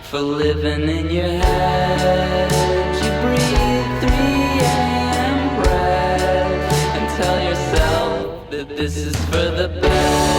for living in your head. You breathe 3 a.m. breath and tell yourself that this is for the best.